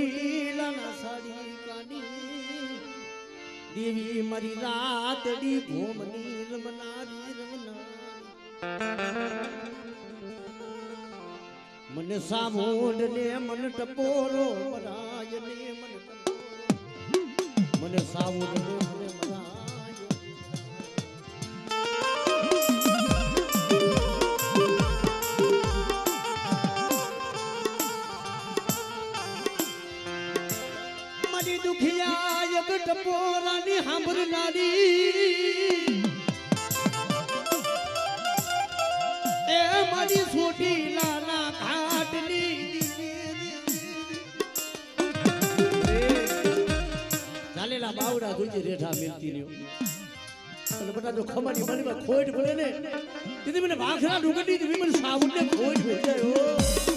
ચોટીલાના સાડી કાની દેવી મારી રાતડી ભોમની રમનારી મને સામોડ ને મન ટપોરો મરાય ને મને સામોડ ને મને મરાય મારી દુખિયા એક ટપોરાની સાંભળનારી એ મારી છોટી લાલા ઘાટની ચાલેલા બાવડા જોઈ રેઠા મેલતી રહ્યો અને બટા જો ખમાની મનમાં ખોટ પડે ને તેથી મને વાઘરા ડુગડી થી મને સાવને ખોટ ભેજાયો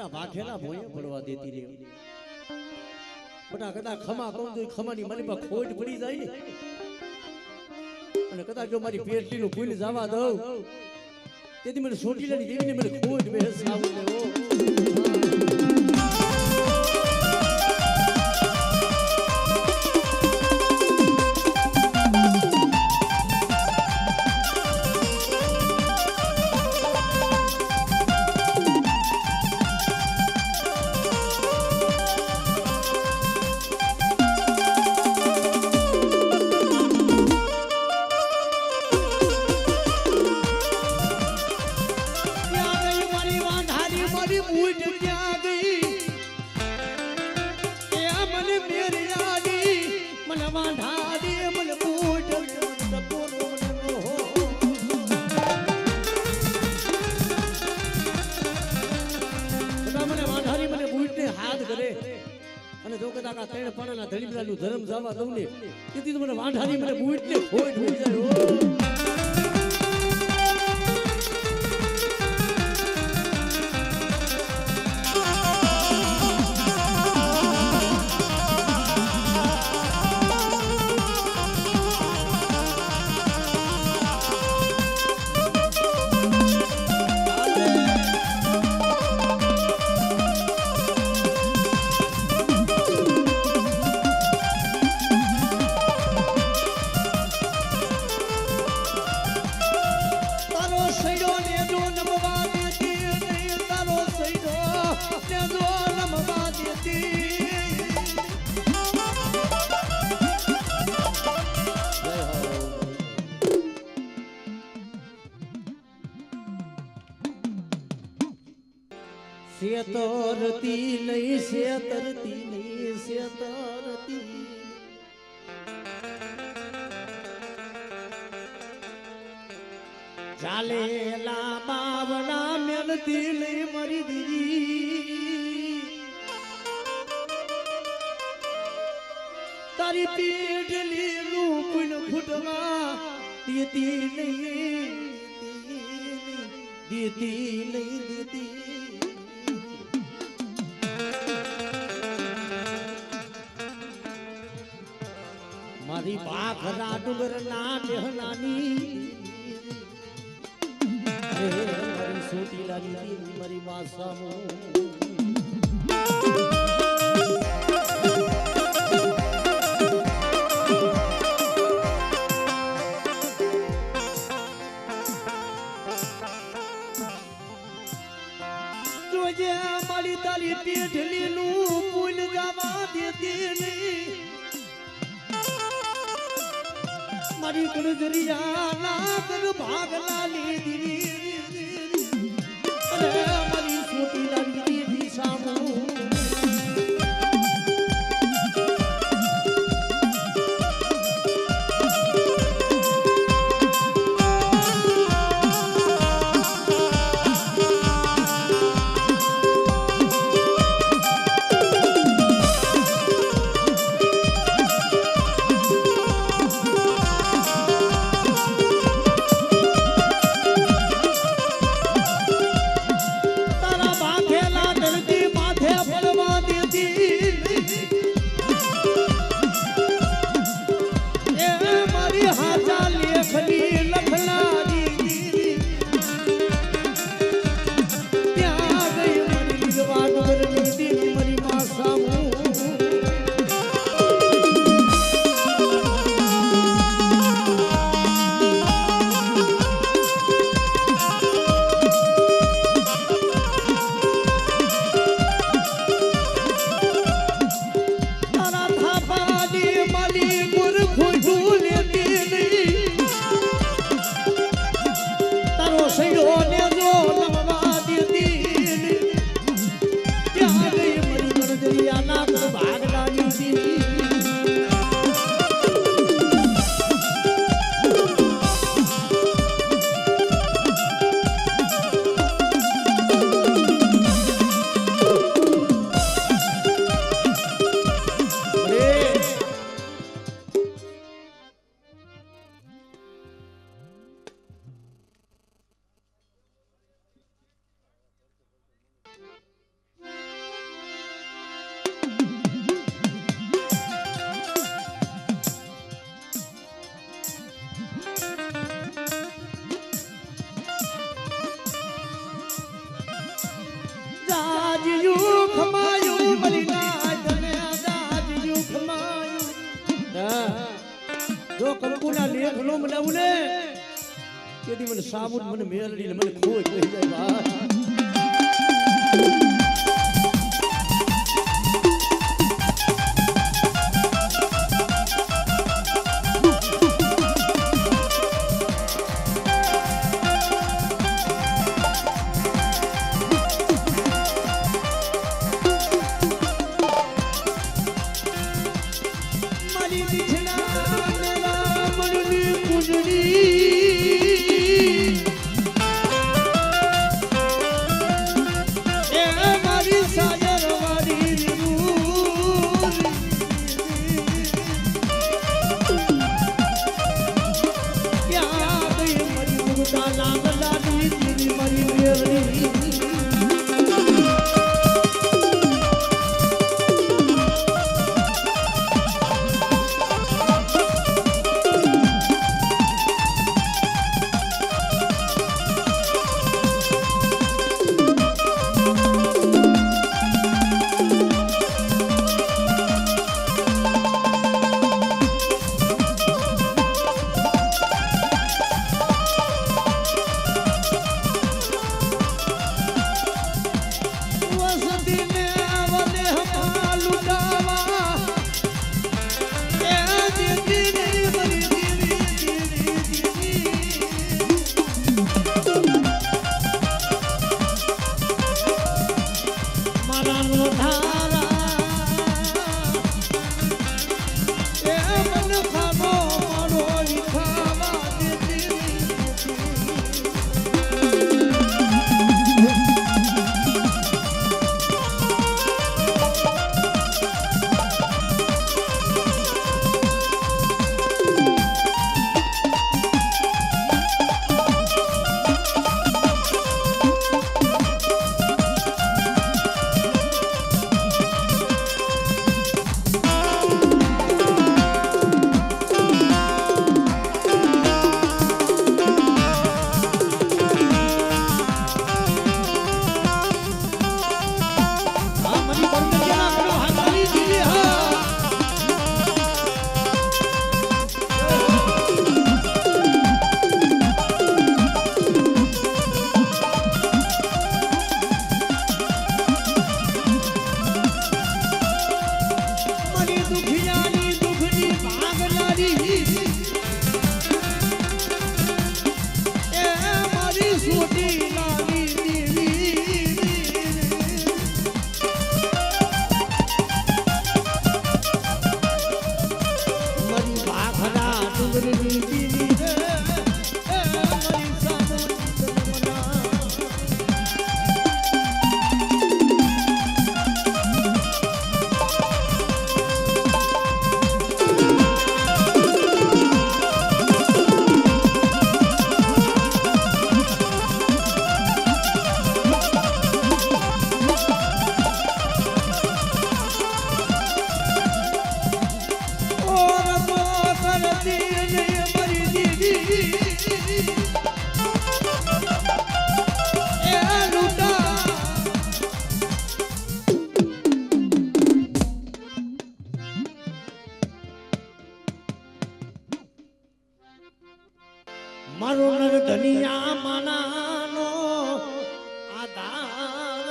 વાઘેલા ભોય પડવા દેતી રે બટા કદાચ ખમા કહું તો ખમાની મારી પાસે ખોટ પડી જાય ને અને કદાચ જો મારી પેટલીનું ભૂલ જવા દઉં તેથી મને સોટીલાની દેવીને મને ખોટ બેસ આવું લેવો ધર્મ જવા દઉં ને તેથી મને વાંઢાની મને બૂટ ને ખોટ થઈ જાય શેતરતી નહીં શેતરતી નહીં શેતરતી ચાલેલા બાવડા મેલતી નહીં મરી દીદી તારી પીઠલી રૂપન ફૂટવા દેતી નહીં દેતી નહીં દેતી મારી ભાખરા ડુંગર ના દેહનાની મારી સોટીલા ચોટીલાની દેવી મારી માં સામો જોજે મારી તારી પેઢલીનું ભૂલ જવા દેતી નહીં મારી ગુણજરિયા ના કર ભાગલા લીધી અરે મારી ચોટીલાની દેવી સામો જો કંકુના લેખ નો બનાવું ને તેથી મને સાબુન મને મેલડી મને ખોજ થઈ જાય બા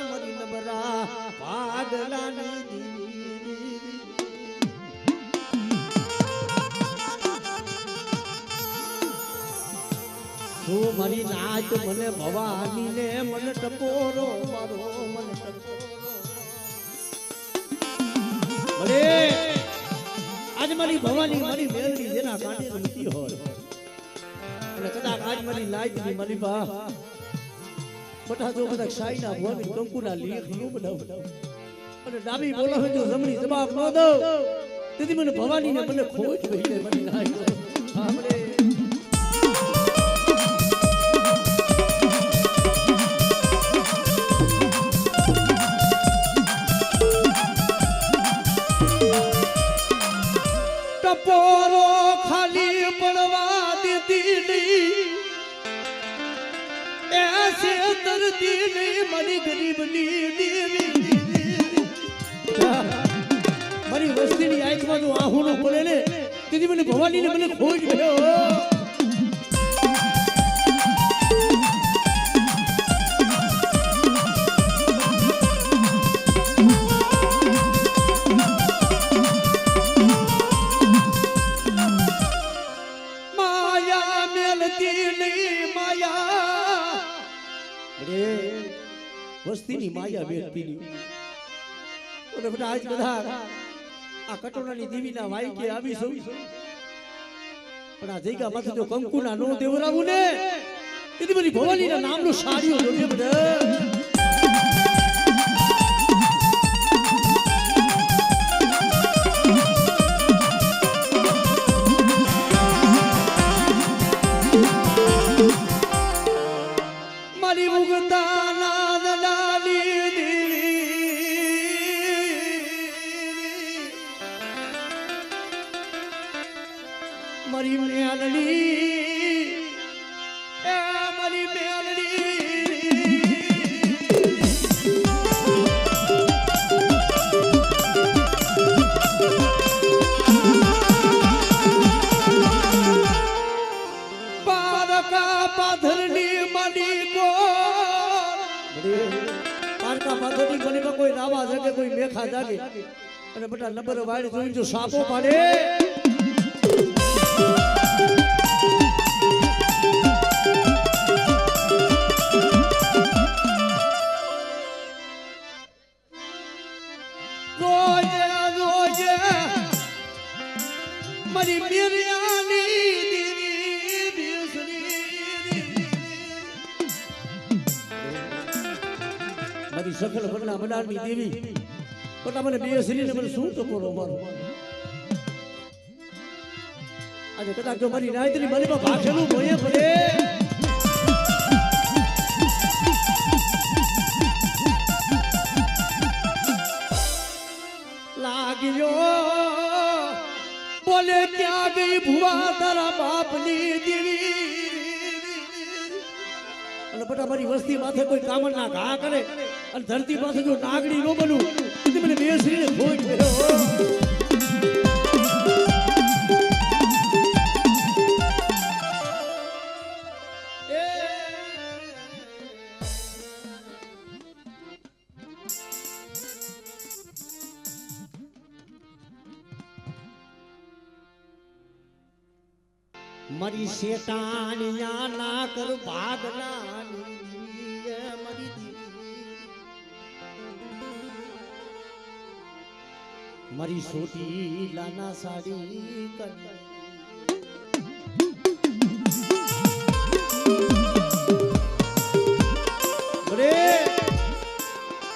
મરી નબરા પાગલાની તું મારી નાચ મને ભવાની ને મને ટપોરો મારો મને ટપોરો ભલે આજ મારી ભવાની મારી મેલડી જેના કાંઠે રમતી હોય અને કદાચ આજ મારી લાઈફ ની મારી બા બટા જો બધા શાહીના ભોગી કંકુના લેખ નો બનાવ અને ડાબી બોલાવે જો જમણી જવાબ ન દો તેથી મને ભવાની ને મને ખોટ ભઈને મારી લાઈફ આપણે ટપોરો ખાલી પડવા દેતી નહીં ऐसे दर्दी नहीं मरी गरीबनी देवी મારી વસ્તીની આંખમાં જો આહુનો પડે ને તેથી મને ભવાનીને મને ખોજ ગયો માયા મેલતી નહીં માયા વસ્તીની માયા બેઠતી અને બેટા આજ બધા આ કટોરાની દેવીના વાયકે આવીશું પણ આ જગ્યા માથે જો કંકુના નો દેવરાવું ને તેથી બધી ભવાનીના નામનો સાડીઓ જોજે બધા મારી મુગતા નાદ લાલી મારી મેલડી એ મારી મેલડી પારકા પાથરની મની કો પારકા પાથરની મની કોઈ રાવા જાગે કોઈ મેખા જાગે અને બટા નંબર વાળી જોઈને જો સાપો પાડે મારી મિરિયાની દેવી બેસરી મારી સકલ બગલા બનારની દેવી બટા મને બેસરીને મને શું તો કરો મારો આજે કદાચ જો મારી નાયતની બલીમાં ભાગેલું ભોયે પડે લાગ્યો બોલે ક્યાં ગઈ ભુવા તારા બાપની દેવી અને બટા મારી વસ્તી માથે કોઈ કામળના ઘા કરે અને ધરતી માથે જો નાગડી નો બનું તો મને બેસરીને ખોટ ગયો મારી શેતાનિયા ના કર ભાગલાની મારી મારી સોટી લાના સાડી કર અરે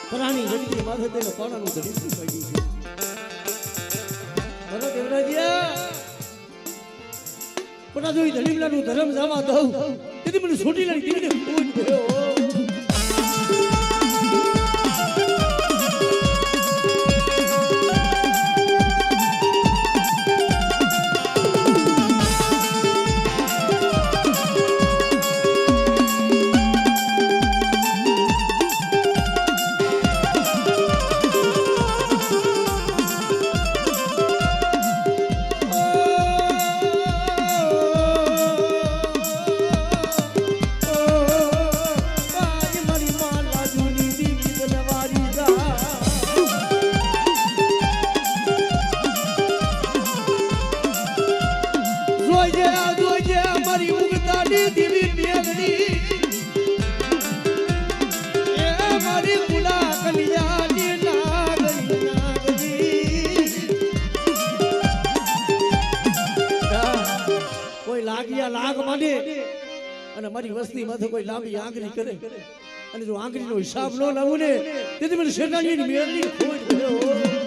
પ્રાણી જગતી માથે તેને પાણાનું ધરીશું પડી છે બરો દેવરાજ્યા પણ જો ધણીલાનું ધર્મ જવા દઉં તેથી મને છોટી લાગી દીને ખોજ ગયો મારી વસ્તી માથે કોઈ લાંબી આંગળી કરે અને જો આંગળીનો હિસાબ ન લાવું ને તેથી મને શેતાનીની મેળની ખોટ ગયો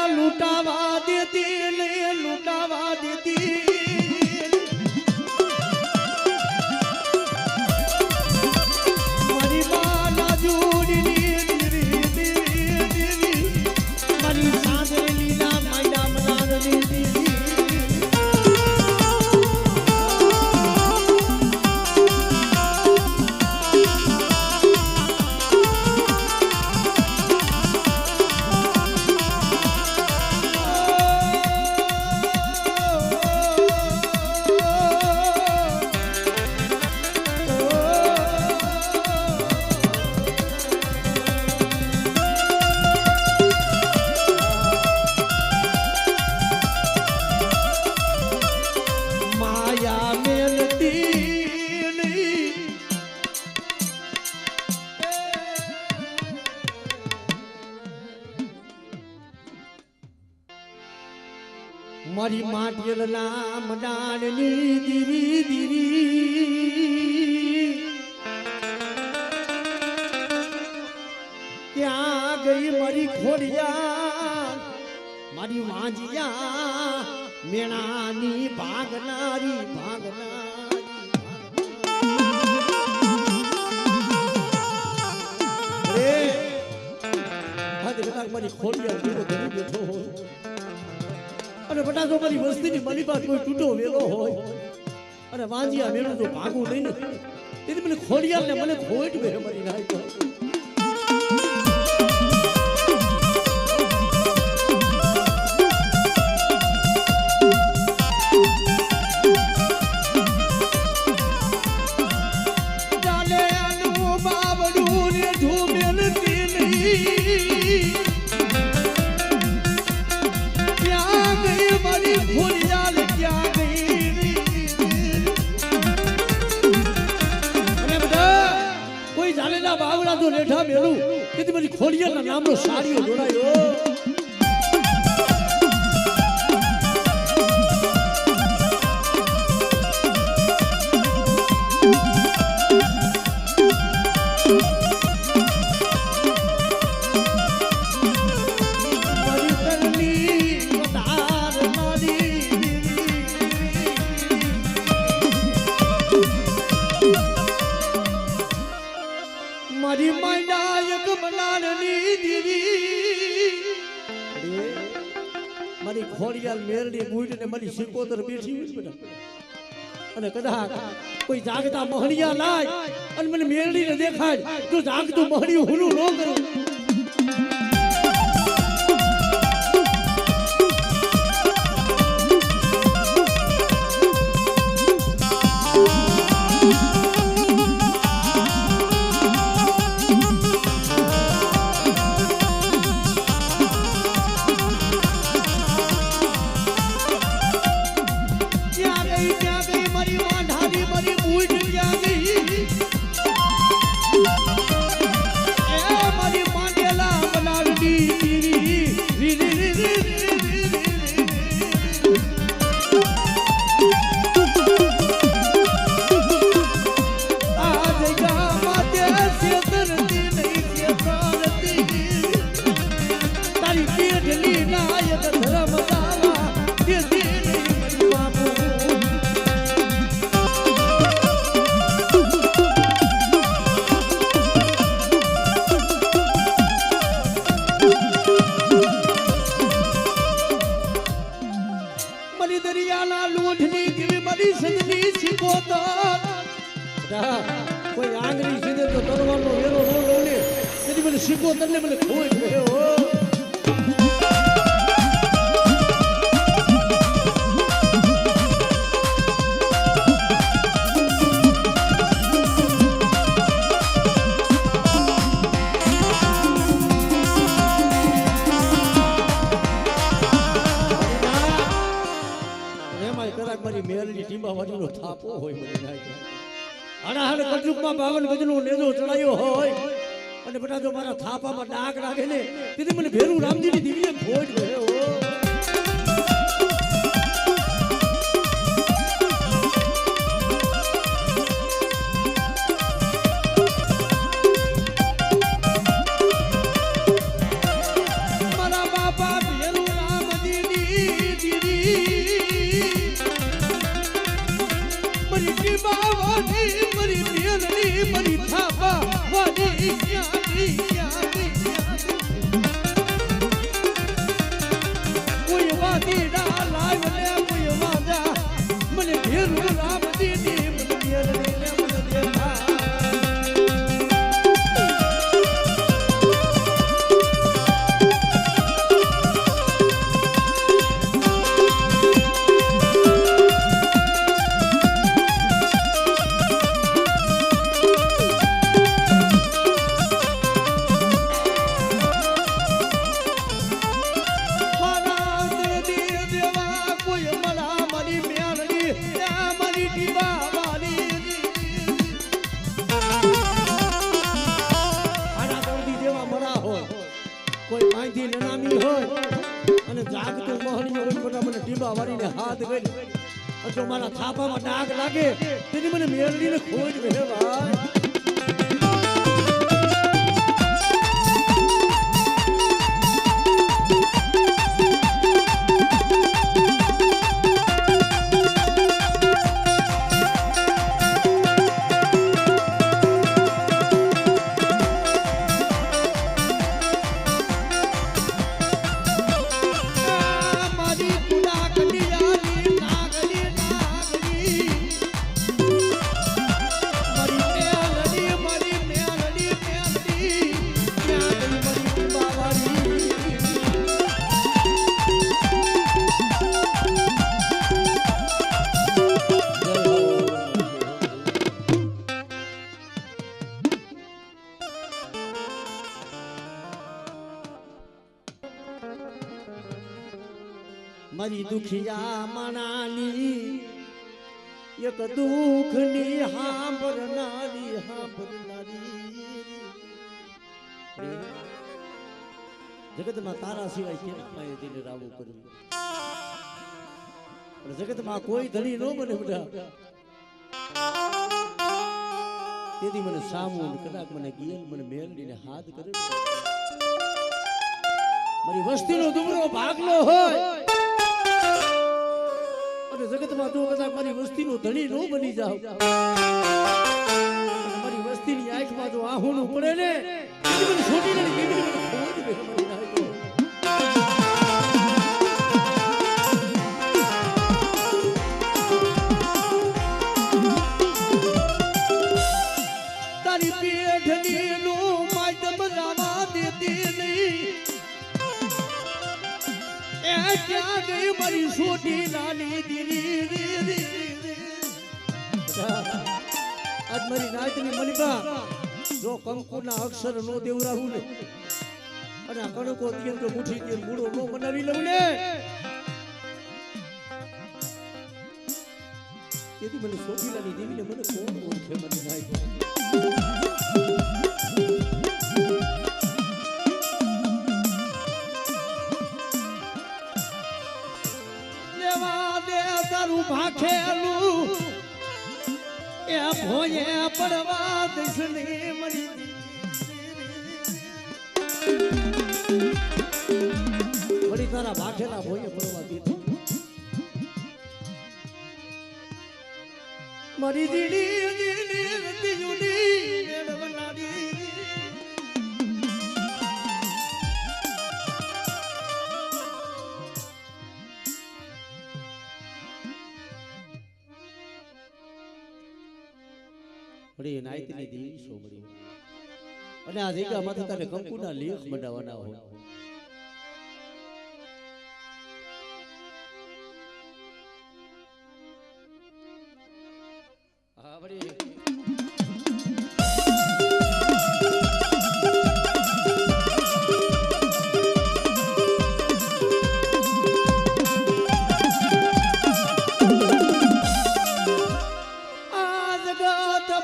लुटावा देती नहीं लुटावा देती मरी बाला जोड़ी मरी सादर लीला मैडा मनार મારી માટીલ નામ ડાળની દીવી દીવી ક્યાં ગઈ મારી ખોડિયા મારી વાંજિયા મેણાની ભાગનારી મારી ખોડિયા જેવો ઘરે બેઠો હોય અને બટા જો મારી વસ્તીની મારી પાસે કોઈ તૂટો વેલો હોય અને વાંજિયા વેલો જો ભાગું નહીં ને તેથી મને ખોડિયાને મને ખોટ બે મારી નાખ્યો ચાલે આનું બાવડું ને ઝૂમેલ તેલી બાવડા તો લેઠા મેલું તેથી મારી ખોડિયાના નામનો સાડીઓ જોડાયો મારી માયક મનારની દીવી મારી ખોડિયાલ મેરડી બૂટ ને મારી સિકોતર બેઠી હોય બેટા અને કદાચ કોઈ જાગતા મહણિયા લાય અને મને મેરડી ને દેખાય તો જાગતું મહણિયું હુલું ન કરું કોઈ આંગળી સીધે તો તરવાનો વેલો ન લે તેથી મને સિકોતર ને મને ખોઈ ગયો એમાં કદાચ મારી મેલની ટીંબા વાળીનો કળયુગમાં 52 ગજનો નેજો ચડાયો હોય અને બેટા જો મારા થાપામાં ડાઘ લાગે ને તેથી મને ભેરું રામજીની દિવ્ય ખોજ ગયો જો મારા થાપામાં ડાઘ લાગે તેની મને મેળવીને ખોજ રહે ભાઈ મારી દુખિયા મનાની એક દુખની હાંભળનારી જગતમાં તારા સિવાય કેમ પાયે દિને રાવું કર્યું જગતમાં કોઈ ધણી ન બને બેટા તેથી મને સામું કદાચ મને ગિયલ મને મેલડીને હાથ કરે મારી વસ્તીનો દુબળો ભાગલો હોય જગતમાં તું કદાચ મારી વસ્તીનો ધણી ન બની જાવ મારી વસ્તીની આંખમાં જો આહુનું પડે ને મને છોટી ને કેવી રીતે ખોજ બેહમણી નાખો તારી પેઠની નું માધ્યમ રાવા દેતી નહીં એ ક્યાં ગઈ મારી છોટી નાની દીદી આજ મારી નાતની મલિબા જો કંકુના અક્ષર નો દેવરાવું ને અને આ કણકો દિયન જો મુઠી દિયન મૂળો નો બનાવી લઉં ને તેથી મને છોટીલાની દેવીને મને કોણ ઓળખે મને નાય તારું ભાખેલું એ ભોયે પડવા દસની મરી વળી તારા ભાખેલા ભોયે પડવા દીધું મારી દીડી દીડી રતિયુડી મેળવનારી વળી નાયતની દેવી છો વળી અને આ જગ્યામાંથી તને કંકુના લેખ મંડાવવાના હોય હા વળી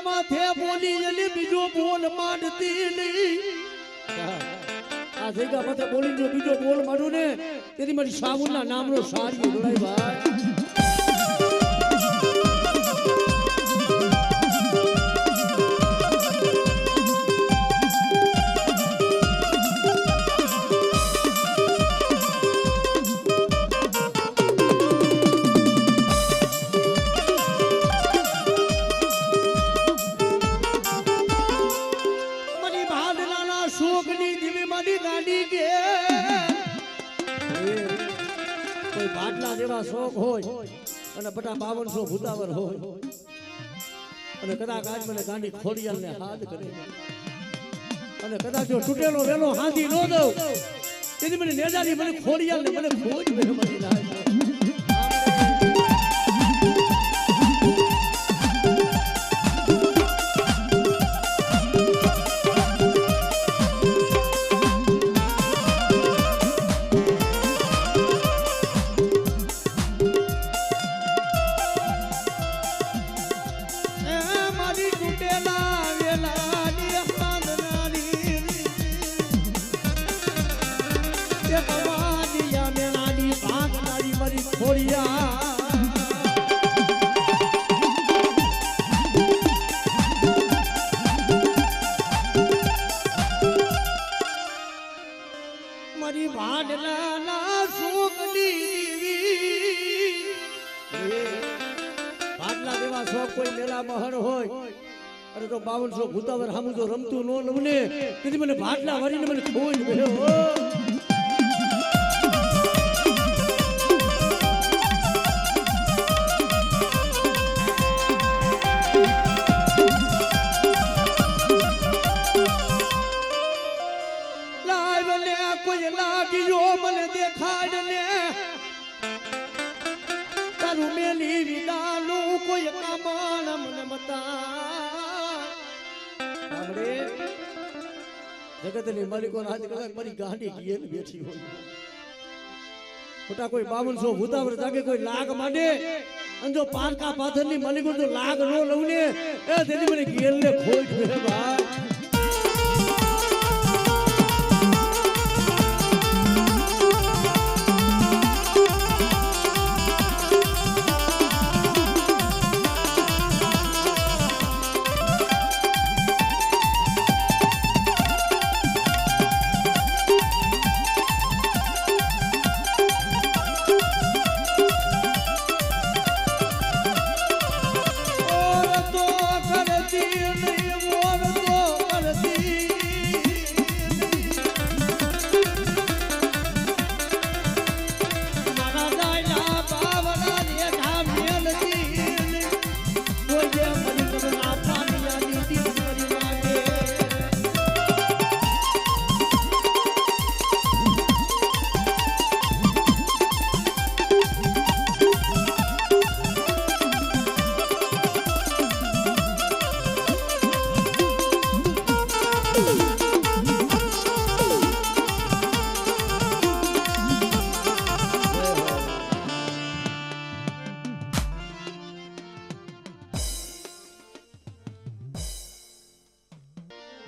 માથે બોલી બીજો બોલ માંડતી નહીં આ જગ્યા પતે બોલીને જો બીજો બોલ માંડું ને તેથી મારી સાબુના નામનો સાડીઓ જોડાય ભાઈ શોખ હોય અને બટા 5200 ભૂતાવર હોય અને કદાચ આજ મને ગાંડી ખોડિયાલ ને હાથ કરે અને કદાચ જો તૂટેલો વેલો હાથી નો દઉં તેથી મને નેજારી મને ખોડિયાલ ને મને ખોજ મળી જાય મારી ભાડલાના સુખની ભાડલા દેવા શોખ કોઈ મેલા મહર હોય અરે તો 5200 ભૂતાવર હામું જો રમતું નો લઉં ને તેથી મને ભાડલા વારીને મને ખોજ ગયો મને દેખાડ ને તારું મેલી વિદાનું કોઈ કામણ મને બતા આપણે જગતની માલિકો હાથ કલાક મારી ગાંડી ગીએ બેઠી હોય ખોટા કોઈ 5200 ભૂતાવર જાગે કોઈ લાગ માંડે અને જો પારકા પાથરની માલિકો જો લાગ નો લઉં ને એ તેની મને ગેલ ને ખોજ દે ભાઈ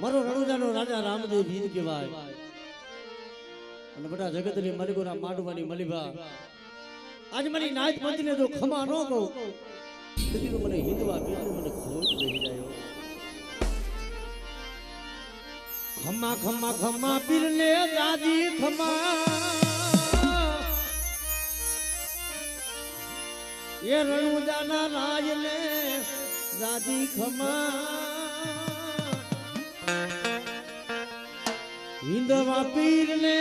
મારો રણુજાનો રાજા રામદેવ વીર કહેવાય અને બધા જગતની માલિકોના માંડવાની મલીભા આજ મારી નાચ પંચને જો ખમા ન કહું તેથી તો મને હિંદવા બીજું મને ખોજ રહી જાય ખમા ખમા ખમા પીરને દાદી ખમા એ રણુજાના રાજને દાદી ખમા હિંદવા પીર ને